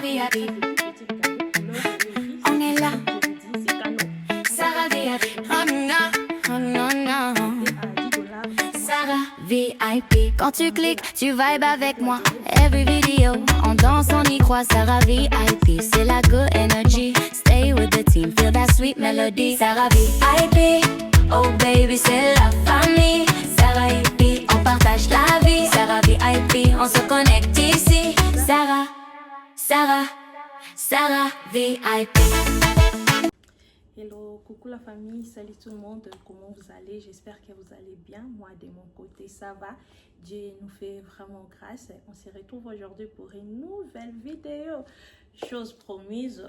VIP. On est là. Sarah VIP. Oh non, oh non, non. Sarah VIP. Quand tu cliques, tu vibes avec moi. Every video, on danse, on y croit. Sarah VIP, c'est la good energy. Stay with the team, feel that sweet melody. Sarah VIP, oh baby, c'est la famille. Sarah VIP, on partage la vie. Sarah VIP, on se connecte ici. Sarah, Sarah, Sarah VIP. Hello, coucou la famille, salut tout le monde, comment vous allez? J'espère que vous allez bien. Moi de mon côté ça va, Dieu nous fait vraiment grâce. On se retrouve aujourd'hui pour une nouvelle vidéo. Chose promise,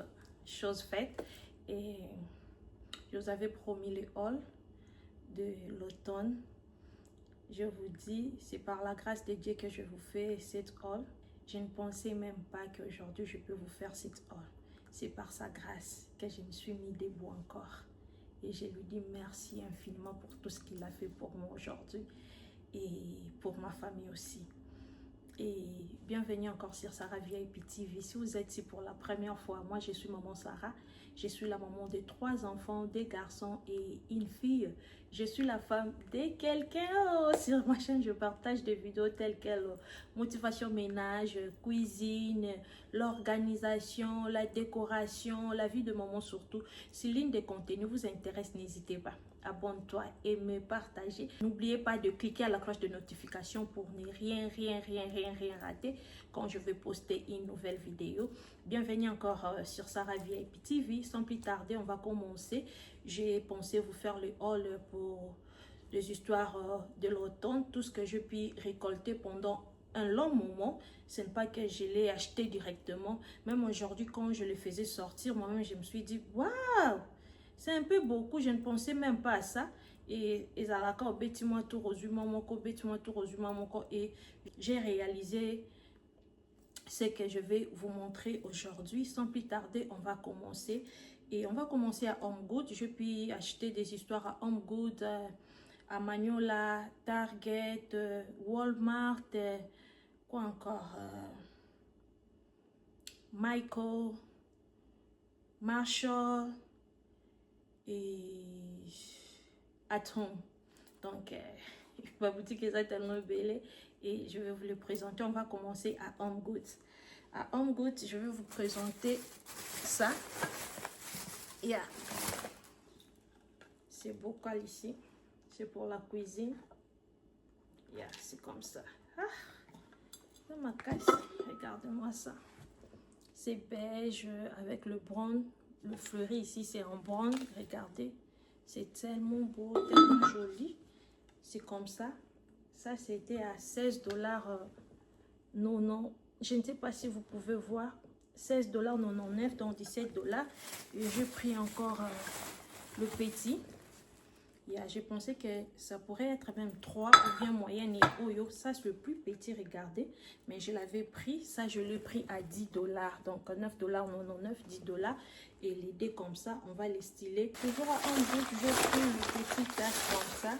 chose faite. Et je vous avais promis le haul de l'automne. Je vous dis, c'est par la grâce de Dieu que je vous fais cette haul. Je ne pensais même pas qu'aujourd'hui je peux vous faire cette haul. C'est par sa grâce que je me suis mis debout encore. Et je lui dis merci infiniment pour tout ce qu'il a fait pour moi aujourd'hui. Et pour ma famille aussi. Et bienvenue encore sur Sarah VIP TV. Si vous êtes ici pour la première fois, moi je suis maman Sarah. Je suis la maman de 3 enfants, 2 garçons et une fille. Je suis la femme de quelqu'un. Oh, sur ma chaîne, je partage des vidéos telles que motivation ménage, cuisine, l'organisation, la décoration, la vie de maman surtout. Si l'une des contenus vous intéresse, n'hésitez pas. Abonne-toi, aimez, partagez. N'oubliez pas de cliquer à la cloche de notification pour ne rien rater quand je vais poster une nouvelle vidéo. Bienvenue encore sur Sarah VIP TV. Sans plus tarder, on va commencer. J'ai pensé vous faire le haul pour les histoires de l'automne. Tout ce que je puis récolter pendant un long moment. Ce n'est pas que je l'ai acheté directement. Même aujourd'hui, quand je le faisais sortir, moi-même, je me suis dit, waouh! C'est un peu beaucoup, je ne pensais même pas à ça. Et j'ai réalisé ce que je vais vous montrer aujourd'hui. Sans plus tarder, on va commencer. Et on va commencer à Home Goods. Je puis acheter des histoires à Home Goods, à Magnolia, Target, Walmart, quoi encore, Michael, Marshall et at home. Donc ma boutique est tellement belle et je vais vous le présenter. On va commencer à Home Goods. À Home Goods, je vais vous présenter ça. Yeah. C'est bocal ici, c'est pour la cuisine. Yeah, c'est comme ça. Ah, c'est ma caisse. Regardez-moi ça. C'est beige avec le brown. Le fleuri ici, c'est en brown. Regardez, c'est tellement beau, tellement joli. C'est comme ça. Ça, c'était à 16$. Non, non. Je ne sais pas si vous pouvez voir. 16,99$, donc 17$. Et j'ai pris encore le petit. J'ai pensé que ça pourrait être même 3 ou bien moyenne et Oyo. Ça, c'est le plus petit, regardez. Mais je l'avais pris. Ça, je l'ai pris à 10$. Donc 9,99$, 10$. Et les dés comme ça, on va les styler. Toujours à un bout, je vais prendre le petit tasse comme ça.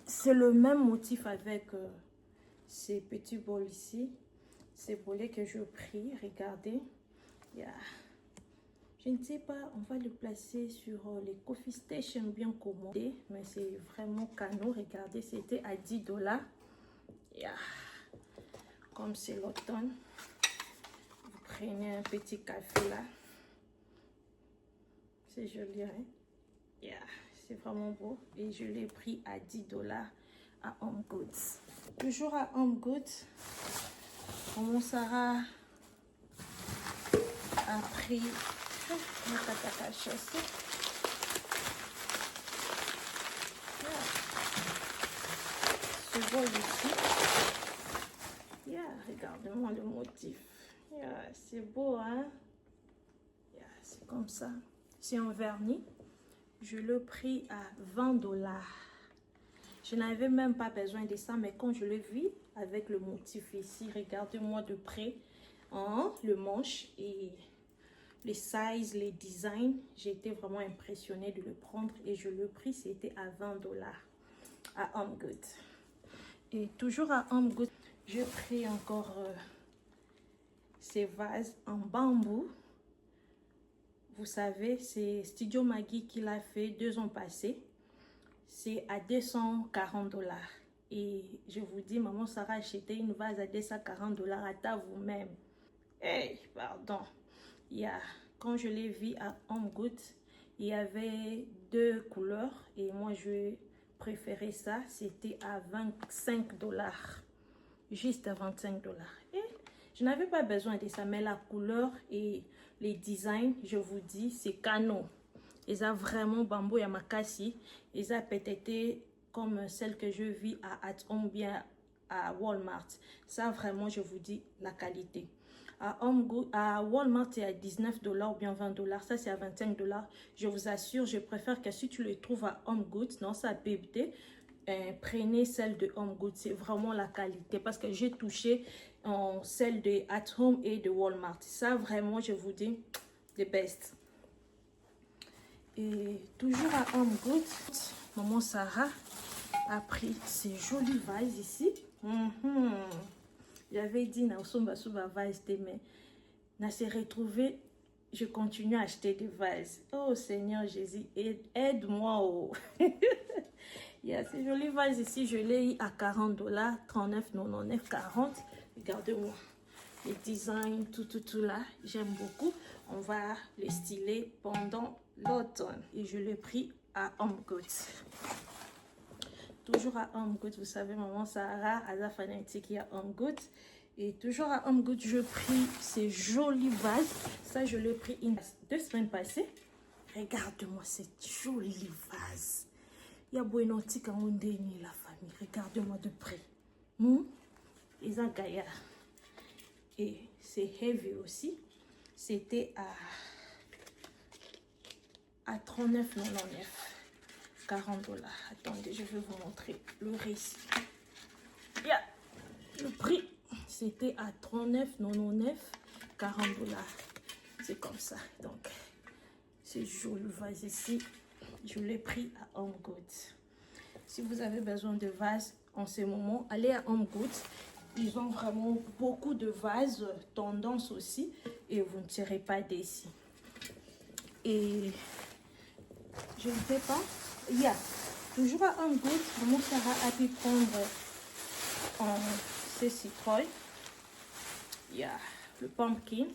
C'est le même motif avec ces petits bols ici. Ces bolets que je pris, regardez. Je ne sais pas, on va le placer sur les coffee station bien commandé, mais c'est vraiment canon. Regardez, c'était à 10$. Comme c'est l'automne, vous prenez un petit café là. C'est joli, hein? C'est vraiment beau. Et je l'ai pris à 10$ à Home Goods. Toujours à Home Goods, on Sarah a pris ce bol ici. Regardez-moi le motif. C'est beau, hein? C'est comme ça. C'est en vernis. Je l'ai pris à 20$. Je n'avais même pas besoin de ça, mais quand je l'ai vu avec le motif ici, regardez-moi de près, hein, le manche et les sizes, les designs, j'ai été vraiment impressionnée de le prendre et je l'ai pris, c'était à 20$ à Home Goods. Et toujours à Home Goods, j'ai pris encore ces vases en bambou. Vous savez, c'est Studio Maggie qui l'a fait 2 ans passés. C'est à 240 $. Et je vous dis, maman Sarah a acheté une vase à 240 $. À vous-même. Hey, pardon. Quand je l'ai vu à Home Goods, il y avait 2 couleurs. Et moi, je préférais ça. C'était à 25 $. Juste à 25 $. Et je n'avais pas besoin de ça. Mais la couleur et les designs, je vous dis, c'est canon. Ils ont vraiment bambou yamakasi. Ils ont peut-être comme celle que je vis à At Home, bien à Walmart. Ça, vraiment, je vous dis, la qualité. À Walmart, c'est à 19 $ ou bien 20 $. Ça, c'est à 25 $. Je vous assure, je préfère que si tu le trouves à Home Goods, non, ça PBT, prenez celle de Home Goods. C'est vraiment la qualité. Parce que j'ai touché celle de At Home et de Walmart. Ça, vraiment, je vous dis, the best. Et toujours à Home Goods, maman Sarah a pris ces jolies vases ici. J'avais dit na osomba suba vase mais na s'est retrouvé. Je continue à acheter des vases. Oh Seigneur Jésus, aide-moi. Oh. Il y a ces jolis vases ici, je l'ai eu à 40 $, 39,99, 40. Regardez-moi les designs, tout là. J'aime beaucoup. On va les styler pendant l'automne. Et je l'ai pris à Home Goods. Toujours à Home Goods, vous savez, maman Sarah, à la fanatique, il y a Home Goods. Et toujours à Home Goods, je pris ces jolis vases. Ça, je l'ai pris 2 semaines passées. Regarde-moi cette jolie vase. Il y a Buenotique en Ondeni, la famille. Regarde-moi de près. Ils ont gaillard. Et c'est heavy aussi. C'était à 39,99. 40 $. Attendez, je vais vous montrer le récit. Le prix, c'était à 39,99, 40 $. C'est comme ça. Donc, ce joli vase ici, je l'ai pris à Home Goods. Si vous avez besoin de vases en ce moment, allez à Home Goods. Ils ont vraiment beaucoup de vases, tendance aussi, et vous ne serez pas déçus. Et je ne sais pas, toujours à Home Goods, maman Sarah a pu prendre ces citrouilles. Il y a le pumpkin.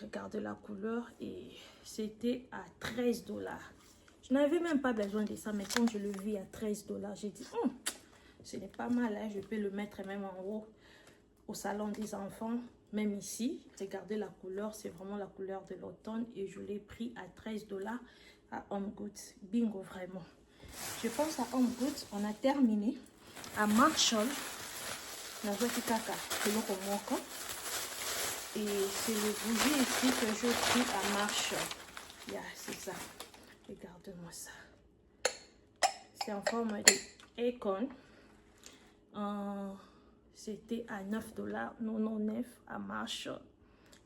Regardez la couleur et c'était à 13 $. Je n'avais même pas besoin de ça, mais quand je le vis à 13 $, j'ai dit, ce n'est pas mal, hein, je peux le mettre même en haut au salon des enfants, même ici. Regardez la couleur, c'est vraiment la couleur de l'automne et je l'ai pris à 13 $ à Home Goods. Bingo, vraiment. Je pense à Home Goods, on a terminé. À Marshall, et c'est le bougie ici que je pris à Marshall. C'est ça. Regardez-moi ça. C'est en forme de acorn. C'était à 9,99 $ à Marshall.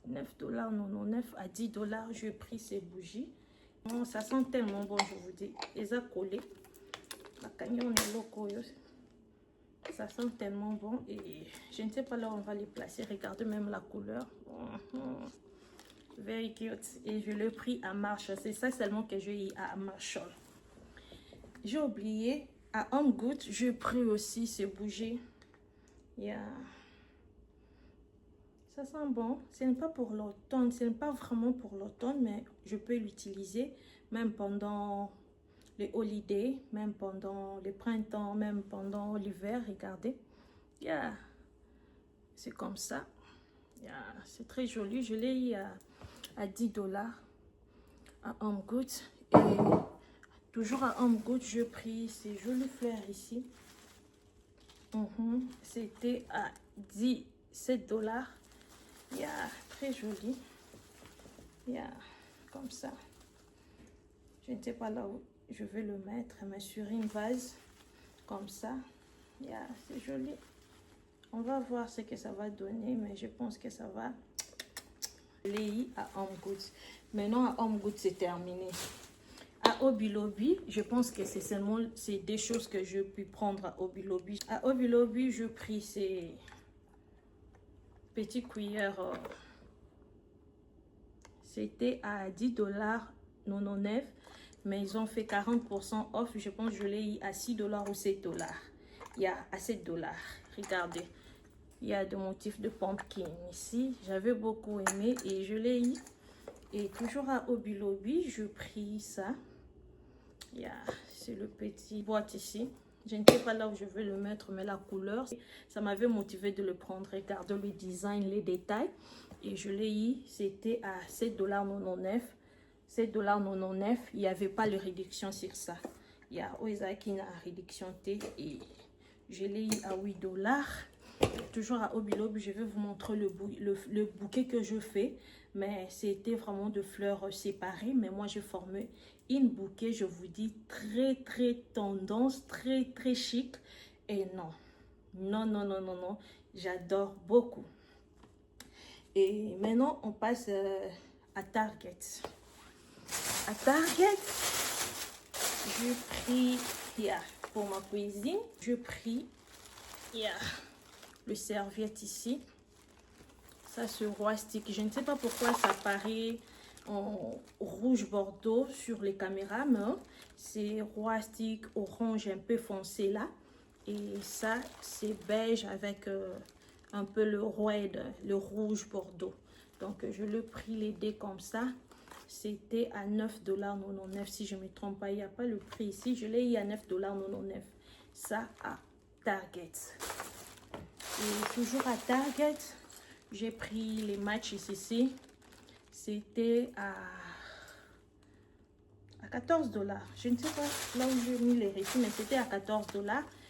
9,99 $ à 10 $. J'ai pris ces bougies. Ça sent tellement bon, je vous dis. Ils ont collé. La cagnon est loco. Ça sent tellement bon. Et je ne sais pas là où on va les placer. Regardez même la couleur. Very cute. Et je l'ai pris à Marshall. C'est ça seulement que j'ai eu à Marshall. J'ai oublié. À Home Goods, j'ai pris aussi ces bougies. Ça sent bon. Ce n'est pas pour l'automne. Ce n'est pas vraiment pour l'automne, mais je peux l'utiliser même pendant les holidays, même pendant le printemps, même pendant l'hiver. Regardez. C'est comme ça. C'est très joli. Je l'ai eu à 10 $ à Home Goods. Et toujours à Home Goods, j'ai pris ces jolies fleurs ici. C'était à 17 $. Très joli. Comme ça. Je ne sais pas là où je vais le mettre, mais sur une vase. Comme ça. C'est joli. On va voir ce que ça va donner, mais je pense que ça va. Les à Home Goods. Maintenant, à Home Goods, c'est terminé. À Hobby Lobby, je pense que c'est des choses que je puis prendre à Hobby Lobby. À Hobby Lobby, je pris ces petites cuillères. C'était à $10,99, mais ils ont fait 40% off. Je pense que je l'ai eu à $6 ou $7. Il y a à $7. Regardez, il y a des motifs de pumpkin ici. J'avais beaucoup aimé et je l'ai eu. Et toujours à Hobby Lobby, je pris ça. C'est le petit boîte ici. Je ne sais pas là où je vais le mettre, mais la couleur, ça m'avait motivé de le prendre. Regardez le design, les détails. Et je l'ai eu, c'était à $7,99. $7,99. Il n'y avait pas de réduction sur ça. Il y a Oizaki na réduction T et je l'ai eu à $8. Toujours à Hobby Lobby, je vais vous montrer le bouquet que je fais. Mais c'était vraiment de fleurs séparées. Mais moi, j'ai formé une bouquet, je vous dis, très, très tendance, très, très chic. Et non. J'adore beaucoup. Et maintenant, on passe à Target. À Target, j'ai pris, pour ma cuisine, j'ai pris, le serviette ici. Ça, ce roi stick. Je ne sais pas pourquoi ça paraît en rouge bordeaux sur les caméras, mais c'est roi stick orange un peu foncé là. Et ça, c'est beige avec un peu le red, le rouge bordeaux. Donc, je le pris les dés comme ça. C'était à $9,99 si je ne me trompe pas. Il n'y a pas le prix ici. Je l'ai eu à $9,99. Ça, à Target. Et toujours à Target, j'ai pris les matchs ici. C'était à $14. Je ne sais pas là où j'ai mis les récits, mais c'était à $14.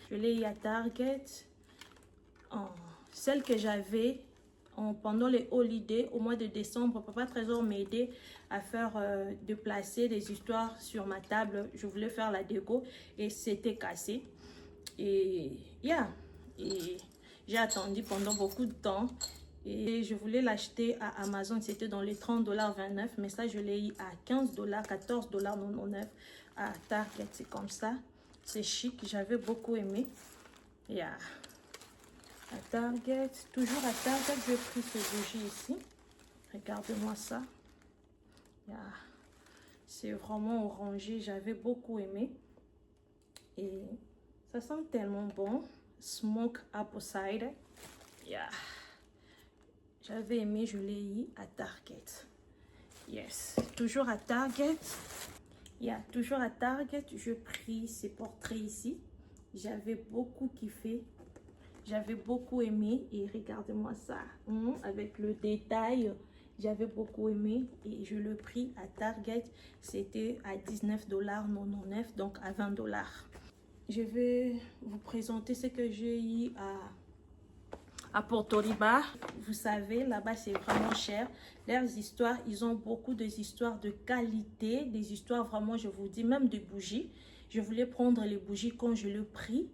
Je l'ai eu à Target. Celle que j'avais pendant les holidays au mois de décembre. Papa Trésor m'a aidé à faire de placer des histoires sur ma table. Je voulais faire la déco et c'était cassé. Et j'ai attendu pendant beaucoup de temps. Et je voulais l'acheter à Amazon. C'était dans les $30,29. Mais ça, je l'ai eu à $15, $14,99 à Target. C'est comme ça. C'est chic. J'avais beaucoup aimé. À Target. Toujours à Target, j'ai pris ce bougie ici. Regardez-moi ça. C'est vraiment orangé. J'avais beaucoup aimé. Et ça sent tellement bon. Smoke apple cider. J'avais aimé, je l'ai eu à Target. Toujours à Target. Toujours à Target, je pris ces portraits ici. J'avais beaucoup kiffé. J'avais beaucoup aimé. Et regardez-moi ça. Avec le détail, j'avais beaucoup aimé. Et je le pris à Target. C'était à $19,99. Donc à $20. Je vais vous présenter ce que j'ai eu à Porto Riba. Vous savez, là-bas, c'est vraiment cher. Leurs histoires, ils ont beaucoup d'histoires de qualité. Des histoires vraiment, je vous dis, même des bougies. Je voulais prendre les bougies quand je le pris.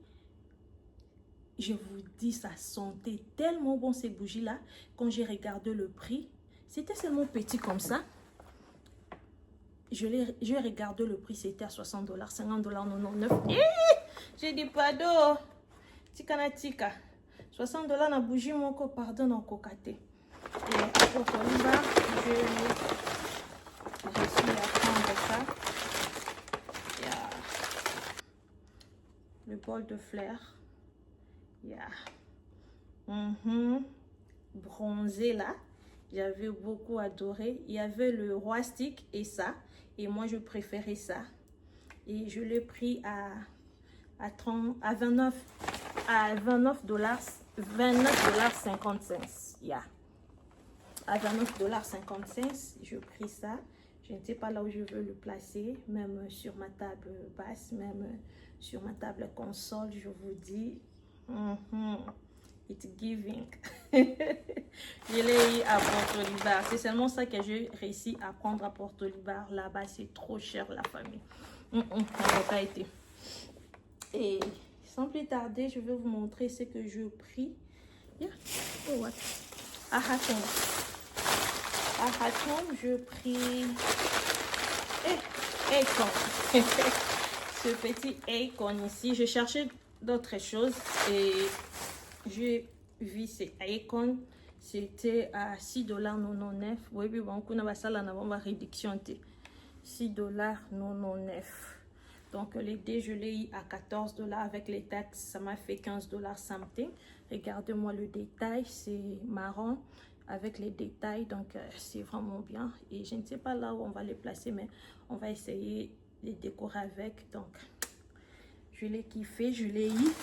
Je vous dis, ça sentait tellement bon ces bougies-là. Quand j'ai regardé le prix, c'était seulement petit comme ça. J'ai regardé le prix, c'était à $60, $50,99. J'ai dit, pardon, tika tika. $60 na bougie, mon co, pardon, en cocate. Et à Porto Riba, je suis à prendre ça. Le bol de fleurs. Bronzé là. J'avais beaucoup adoré. Il y avait le roi stick et ça. Et moi, je préférais ça. Et je l'ai pris à $29. À $29,55. À $29,55, je pris ça. Je ne sais pas là où je veux le placer. Même sur ma table basse, même sur ma table console, je vous dis. It's giving. Je l'ai eu à Porto Riba. C'est seulement ça que j'ai réussi à prendre à Porto Riba. Là-bas, c'est trop cher, la famille. Ça n'a pas été. Et sans plus tarder, je vais vous montrer ce que je pris. À Hatton, je pris Akon. Ce petit Akon ici. Je cherchais d'autres choses et j'ai vu ces Akon. C'était à $6,99. Oui, puis bon, on a ça là, on a réduction. $6,99. Donc les dés, je l'ai eu à $14 avec les taxes, ça m'a fait $15 something. Regardez-moi le détail, c'est marron avec les détails, donc c'est vraiment bien. Et je ne sais pas là où on va les placer, mais on va essayer de les décorer avec. Donc je l'ai kiffé, je l'ai eu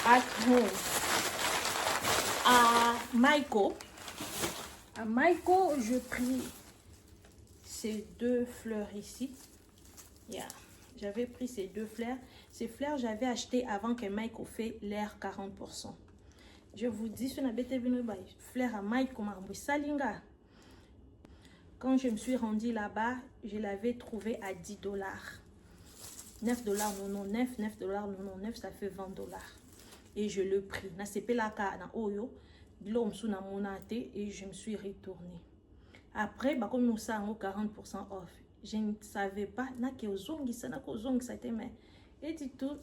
à home. À Maiko, je pris ces deux fleurs ici. Yeah. J'avais pris ces deux fleurs. Ces fleurs, j'avais acheté avant que Maiko fait l'air 40%. Je vous dis, ce n'est pas fleurs à Maiko, Salinga. Quand je me suis rendue là-bas, je l'avais trouvé à $10. $9,99, $9,99, ça fait $20. Et je le pris. Na sepe la ka na oyo, l'homme sous na monate et je me suis retournée. Après, bah comme nous savons 40% off. Je ne savais pas na ke ozongi ça mais et du tout.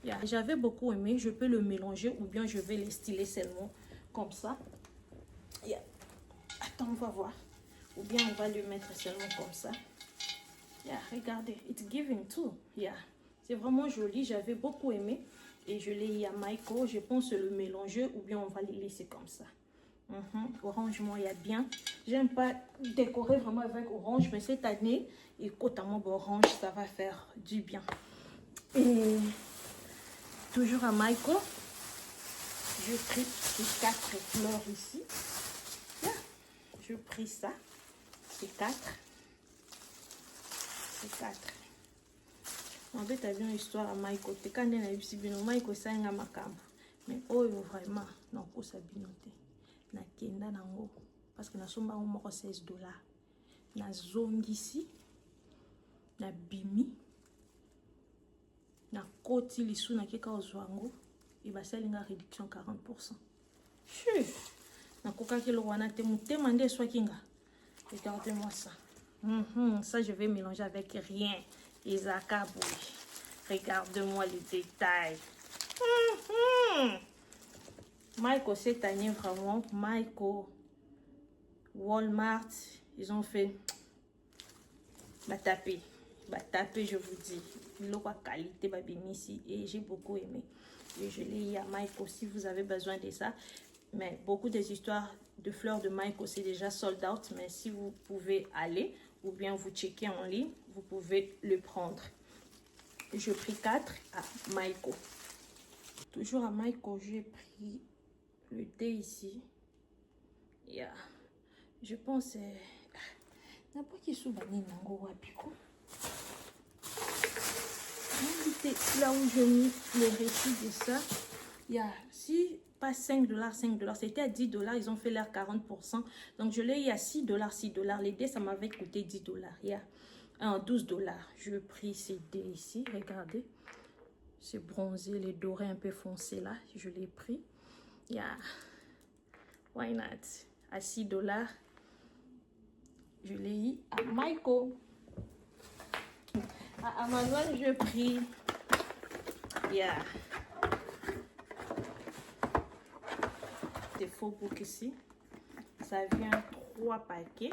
Yeah. J'avais beaucoup aimé. Je peux le mélanger ou bien je vais les styler seulement comme ça. Yeah. Attends, on va voir. Ou bien on va le mettre seulement comme ça. Yeah, regardez, it's giving too. Yeah, c'est vraiment joli. J'avais beaucoup aimé et je l'ai eu à Maiko. Je pense le mélanger ou bien on va les laisser comme ça. Orange, moi, il y a bien. J'aime pas décorer vraiment avec orange, mais cette année, écoute, mon orange, ça va faire du bien. Et toujours à Maiko, je pris ces 4 fleurs ici. Yeah. Je pris ça, ces 4. C'est 4. En fait, tu as bien histoire à Maiko. Tu quand on a eu si bien Maiko, ça y a ma cam. Mais oh, vraiment, non, pour ça binoté. Na kenda nango parce que na somba au moko $16. Na zongi ici, na bimi, na koti lisu na keka ozwango, et ba salinga réduction 40%. Chut, na koka ki lo wana te mutema nde swa kinga. Regardez-moi ça. Ça, je vais mélanger avec rien. Isaka Boui. Regardez-moi les détails. Maiko, cette année, vraiment, Maiko, Walmart, ils ont fait taper, je vous dis. L'eau qualité, ici, et j'ai beaucoup aimé. Et je l'ai eu à Maiko si vous avez besoin de ça. Mais beaucoup des histoires de fleurs de Maiko, c'est déjà sold out. Mais si vous pouvez aller ou bien vous checker en ligne, vous pouvez le prendre. J'ai pris 4 à Maiko. Toujours à Maiko, j'ai pris le thé ici. Yeah. Je pense n'importe qui sous banane nango wapiko. Là où j'ai mis les récits de ça, il y a si pas $5, c'était à $10, ils ont fait l'air 40%. Donc je l'ai eu à $6. Les dés, ça m'avait coûté $10. Il y a $12. Je pris ces dés ici, regardez. C'est bronzé, les dorés un peu foncés là, je l'ai pris. Yeah. Why not? À $6. Je l'ai eu à Maiko. À Amazon, je pris. Yeah. Des faux books ici. Ça vient 3 paquets.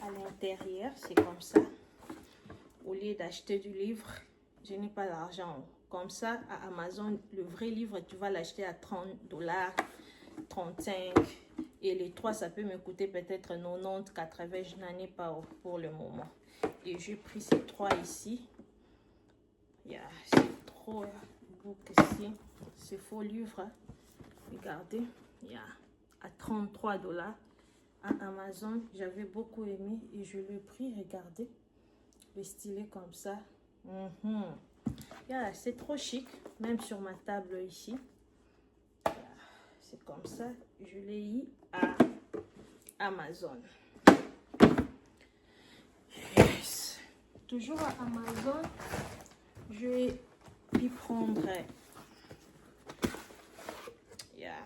À l'intérieur, c'est comme ça. Au lieu d'acheter du livre, je n'ai pas d'argent. Comme ça, à Amazon, le vrai livre, tu vas l'acheter à $30, 35. Et les 3, ça peut me coûter peut-être 90, 80. Je n'en ai pas pour le moment. Et j'ai pris ces 3 ici. Yeah, c'est trop book ici. C'est faux livre. Regardez. Yeah, à $33 à Amazon. J'avais beaucoup aimé et je l'ai pris. Regardez. Le stylet comme ça. Yeah, c'est trop chic. Même sur ma table ici. Yeah, c'est comme ça. Je l'ai eu à Amazon. Yes. Toujours à Amazon. Je vais y prendre. Yeah.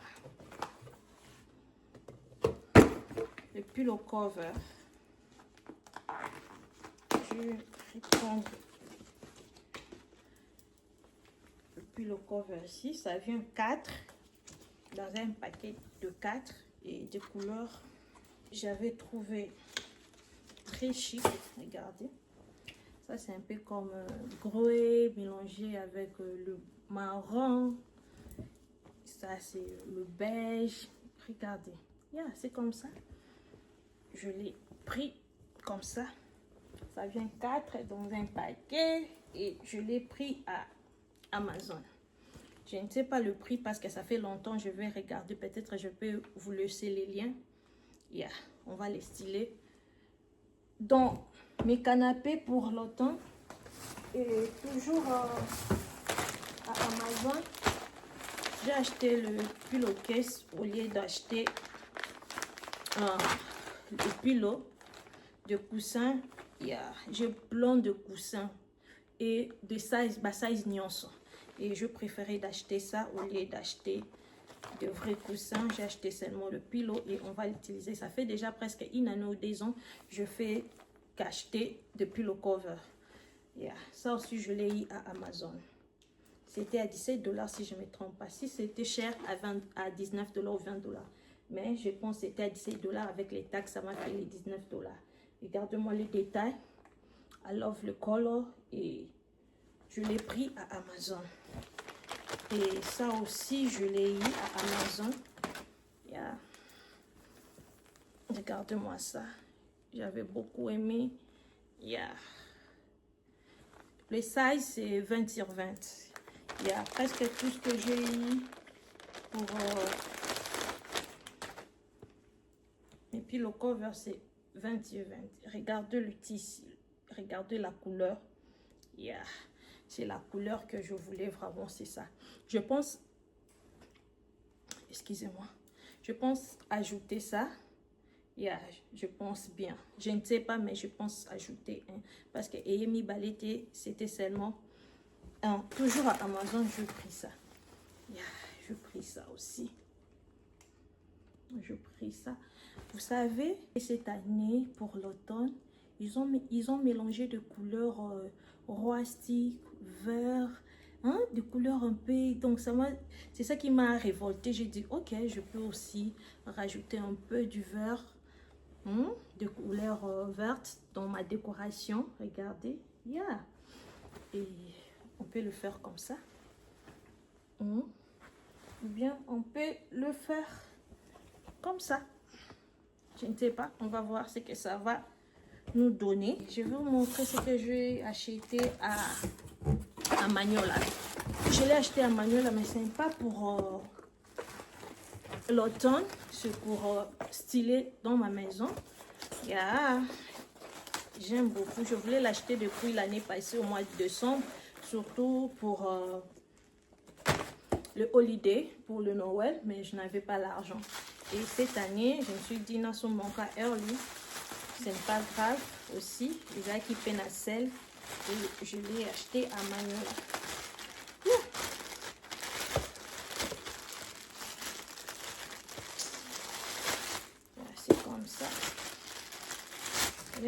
Le pillow cover. vais prendre le pillow cover ici. Ça vient 4 dans un paquet de 4 et des couleurs. J'avais trouvé très chic. Regardez. Ça, c'est un peu comme grey mélangé avec le marron. Ça, c'est le beige. Regardez. Yeah, c'est comme ça. Je l'ai pris comme ça. Ça vient 4 dans un paquet et je l'ai pris à Amazon. Je ne sais pas le prix parce que ça fait longtemps. Je vais regarder. Peut-être je peux vous laisser les liens. Yeah, on va les styler dans mes canapés pour l'automne. Et toujours à Amazon, j'ai acheté le pillowcase au lieu d'acheter le pillow de coussin. J'ai plein de coussins et de size nuance. Et je préférais d'acheter ça au lieu d'acheter de vrais coussins. J'ai acheté seulement le pillow et on va l'utiliser. Ça fait déjà presque une année ou 2 ans. Je fais qu'acheter de pillow cover. Ça aussi, je l'ai eu à Amazon. C'était à 17 $ si je ne me trompe pas. Si c'était cher à 19 $ ou 20 $. Mais je pense que c'était à 17 $ avec les taxes. Ça m'a fait les 19 $. Regardez-moi les détails. I love le color. Et je l'ai pris à Amazon. Et ça aussi, je l'ai eu à Amazon. Regardez-moi ça. J'avais beaucoup aimé. Le size, c'est 20 sur 20. Il y a presque tout ce que j'ai eu pour... Et puis le cover, c'est 20 sur 20. Regardez le tissu. Regardez la couleur. C'est la couleur que je voulais vraiment, c'est ça. Je pense... Excusez-moi. Je pense ajouter ça. Je pense bien. Je ne sais pas, mais je pense ajouter un. Parce que Amy Balete, c'était seulement un. Toujours à Amazon, je pris ça. Je pris ça aussi. Je pris ça. Vous savez, cette année, pour l'automne, ils ont mélangé de couleurs rustique, vert, de couleurs un peu. Donc, c'est ça qui m'a révolté. J'ai dit, ok, je peux aussi rajouter un peu du vert. De couleur verte dans ma décoration. Regardez. Et on peut le faire comme ça. Ou bien on peut le faire comme ça. Je ne sais pas. On va voir ce que ça va nous donner. Je vais vous montrer ce que j'ai acheté à Magnola. Je l'ai acheté à Magnola, mais ce n'est pas pour l'automne. C'est pour styler dans ma maison. J'aime beaucoup. Je voulais l'acheter depuis l'année passée au mois de décembre. Surtout pour le holiday, pour le Noël. Mais je n'avais pas l'argent. Et cette année, je me suis dit, non, mon cas early. Ce n'est pas grave aussi. Déjà qui peine à sel. Et je l'ai acheté à Magnola. C'est comme ça. C'est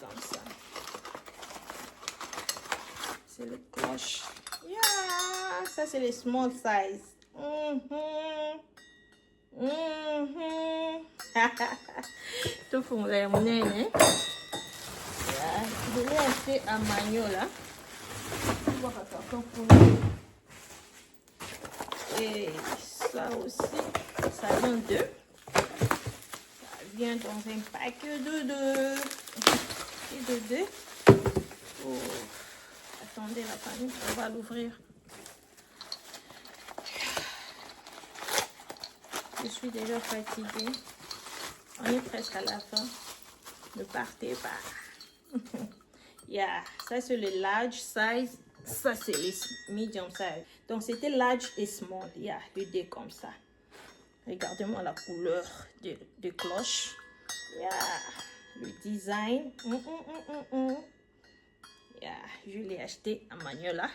comme ça. C'est le cloche. Ça c'est les small size. Tout fond les monnaie. Je l'ai acheté à Magnola. Et ça aussi, ça vient de. Ça vient dans un paquet de 2. Et de 2. Oh. Attendez la famille, on va l'ouvrir. Je suis déjà fatiguée. On est presque à la fin. Ne partez pas. Ça c'est le large size. Ça c'est les medium size. Donc c'était large et small. Le dé comme ça. Regardez-moi la couleur de cloche. Le design. Je l'ai acheté à Magnola.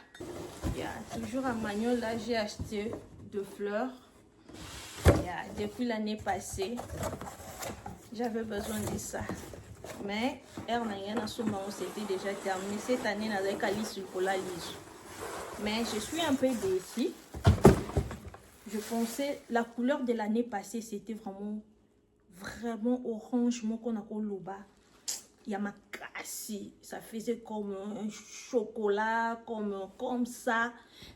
Toujours à Magnola, j'ai acheté 2 fleurs. Depuis l'année passée, J'avais besoin de ça. Mais c'était déjà terminé. Cette année, avec Alice pour la lise. Mais je suis un peu déçue. Je pensais, la couleur de l'année passée, c'était vraiment orange. Mon qu'on a loba. Il y a ma casse. Ça faisait comme un chocolat, comme ça.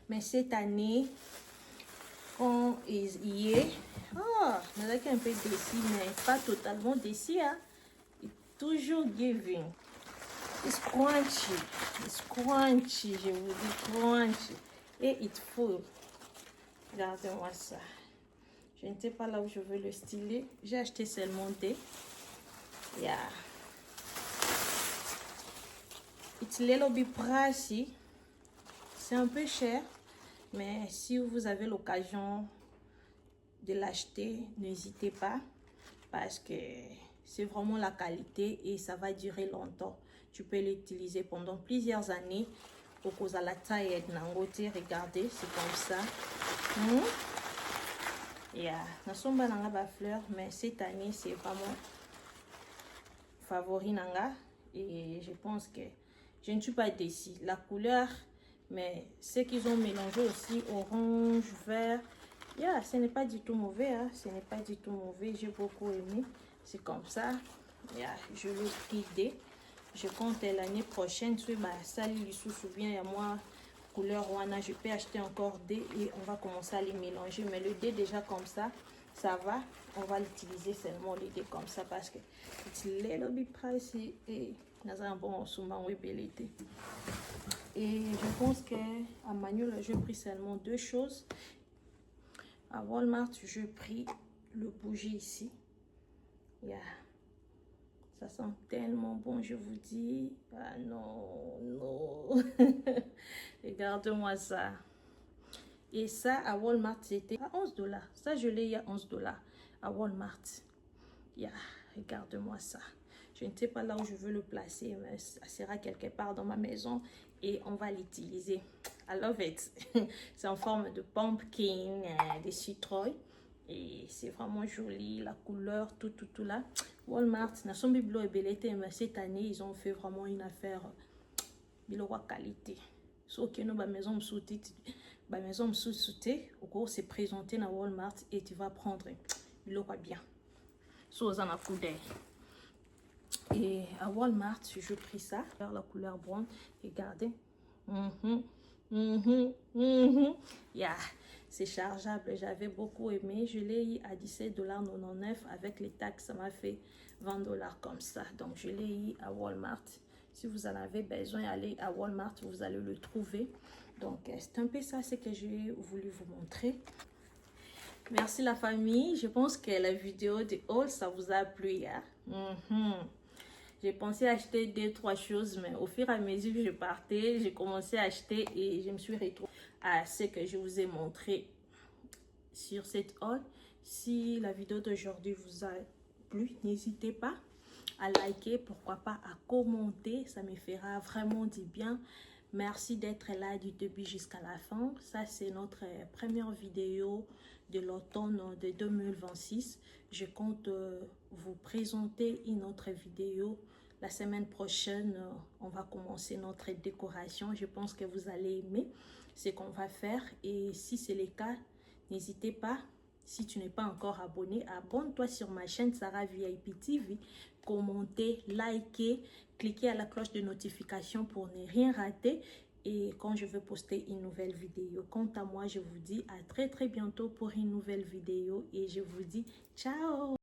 Mais cette année, on y est. Ah, je suis un peu déçue, mais pas totalement déçue. Hein? Toujours giving. It's crunchy. It's crunchy, je vous dis crunchy. Et it's full. Regardez-moi ça. Je ne sais pas là où je veux le styler. J'ai acheté seulement des. Yeah. It's a little bit pricey. C'est un peu cher. Mais si vous avez l'occasion de l'acheter, n'hésitez pas. Parce que c'est vraiment la qualité et ça va durer longtemps. Tu peux l'utiliser pendant plusieurs années. Au cause de la taille de Nangote, regardez, c'est comme ça. Yeah, nous sommes dans la fleur, mais cette année c'est vraiment favori nanga et je pense que je ne suis pas déçue. La couleur, mais ce qu'ils ont mélangé aussi orange, vert. Yeah, ce n'est pas du tout mauvais, hein? Ce n'est pas du tout mauvais. J'ai beaucoup aimé. C'est comme ça. Yeah, je l'ai pris des. Je compte l'année prochaine. Ça lui souvient à moi couleur wana. Je peux acheter encore des et on va commencer à les mélanger. Mais le dé déjà comme ça va. On va l'utiliser seulement le dé comme ça parce que c'est little bit pricey et nous avons un bon souvent belité. Et je pense que à Manuel, j'ai pris seulement deux choses. À Walmart, j'ai pris le bougie ici. Yeah. Ça sent tellement bon, je vous dis. Ah non, non. Regarde-moi ça. Et ça, à Walmart, c'était à 11 $. Ça, je l'ai à 11 $ à Walmart. Yeah. Regarde-moi ça. Je ne sais pas là où je veux le placer, mais ça sera quelque part dans ma maison et on va l'utiliser. I love it. C'est en forme de pumpkin, de citrouille et c'est vraiment joli, la couleur, tout là. Walmart, Nasombi Bleu et Belleté, mais cette année, ils ont fait vraiment une affaire de qualité. Sauf que nous, ma maison me sous-souté, au cours, c'est présenté dans Walmart et tu vas prendre le bien. Sauf en a coup d'œil. Et à Walmart, je pris ça, la couleur brune. Regardez. Yeah, c'est chargeable. J'avais beaucoup aimé. Je l'ai eu à 17,99 $. Avec les taxes, ça m'a fait 20 $ comme ça. Donc, je l'ai eu à Walmart. Si vous en avez besoin, allez à Walmart, vous allez le trouver. Donc, c'est un peu ça, ce que j'ai voulu vous montrer. Merci la famille. Je pense que la vidéo de haul, ça vous a plu. Hein? J'ai pensé acheter 2-3 choses, mais au fur et à mesure que je partais, j'ai commencé à acheter et je me suis retrouvée à ce que je vous ai montré sur cette haul. Si la vidéo d'aujourd'hui vous a plu, n'hésitez pas à liker, pourquoi pas à commenter, ça me fera vraiment du bien. Merci d'être là du début jusqu'à la fin. Ça, c'est notre première vidéo de l'automne de 2026. Je compte vous présenter une autre vidéo. La semaine prochaine, on va commencer notre décoration. Je pense que vous allez aimer ce qu'on va faire. Et si c'est le cas, n'hésitez pas. Si tu n'es pas encore abonné, abonne-toi sur ma chaîne Sarah VIP TV. Commentez, likez, cliquez à la cloche de notification pour ne rien rater. Et quand je vais poster une nouvelle vidéo, quant à moi, je vous dis à très bientôt pour une nouvelle vidéo. Et je vous dis ciao!